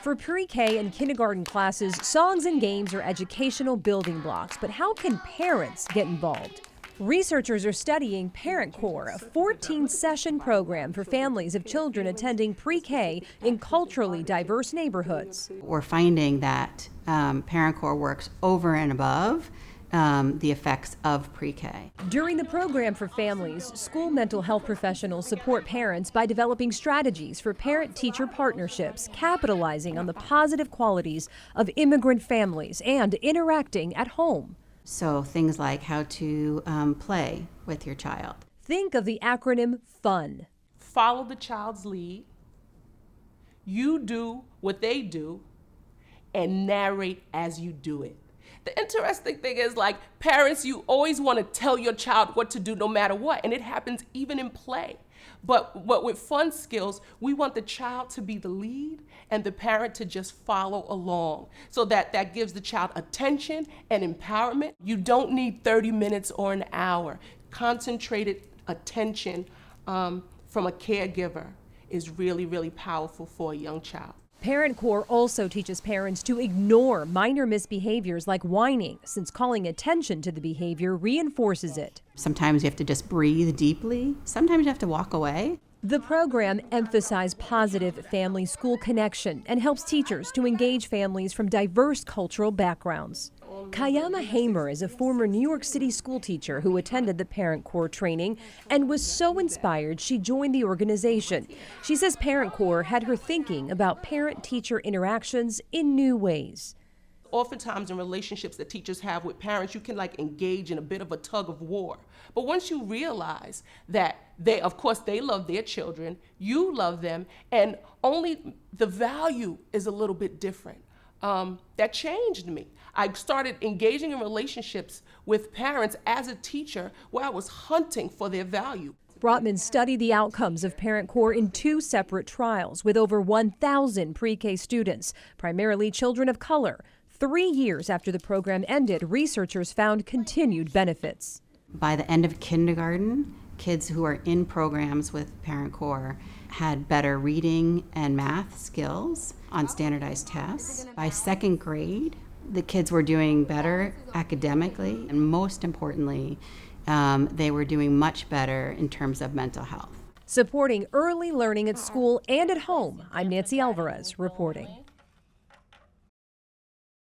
For pre-K and kindergarten classes, songs and games are educational building blocks, but how can parents get involved? Researchers are studying Parentcorps, a 14-session program for families of children attending pre-K in culturally diverse neighborhoods. We're finding that Parentcorps works over and above the effects of pre-K. During the program for families, school mental health professionals support parents by developing strategies for parent-teacher partnerships, capitalizing on the positive qualities of immigrant families and interacting at home. So things like how to play with your child. Think of the acronym FUN. Follow the child's lead. You do what they do and narrate as you do it. The interesting thing is, like parents, you always want to tell your child what to do no matter what, and it happens even in play. But with fun skills, we want the child to be the lead and the parent to just follow along. So that gives the child attention and empowerment. You don't need 30 minutes or an hour. Concentrated attention from a caregiver is really, really powerful for a young child. Parentcorps also teaches parents to ignore minor misbehaviors like whining, since calling attention to the behavior reinforces it. Sometimes you have to just breathe deeply. Sometimes you have to walk away. The program emphasizes positive family-school connection and helps teachers to engage families from diverse cultural backgrounds. Kayama Hamer is a former New York City school teacher who attended the Parentcorps training and was so inspired she joined the organization. She says Parentcorps had her thinking about parent-teacher interactions in new ways. Oftentimes in relationships that teachers have with parents, you can engage in a bit of a tug of war. But once you realize that of course, they love their children, you love them, and only the value is a little bit different. That changed me. I started engaging in relationships with parents as a teacher where I was hunting for their value. Brotman studied the outcomes of Parentcorps in 2 separate trials with over 1,000 pre-K students, primarily children of color. 3 years after the program ended, researchers found continued benefits. By the end of kindergarten, kids who are in programs with Parentcorps had better reading and math skills on standardized tests. By 2nd grade, the kids were doing better academically, and most importantly, they were doing much better in terms of mental health. Supporting early learning at school and at home, I'm Nancy Alvarez reporting.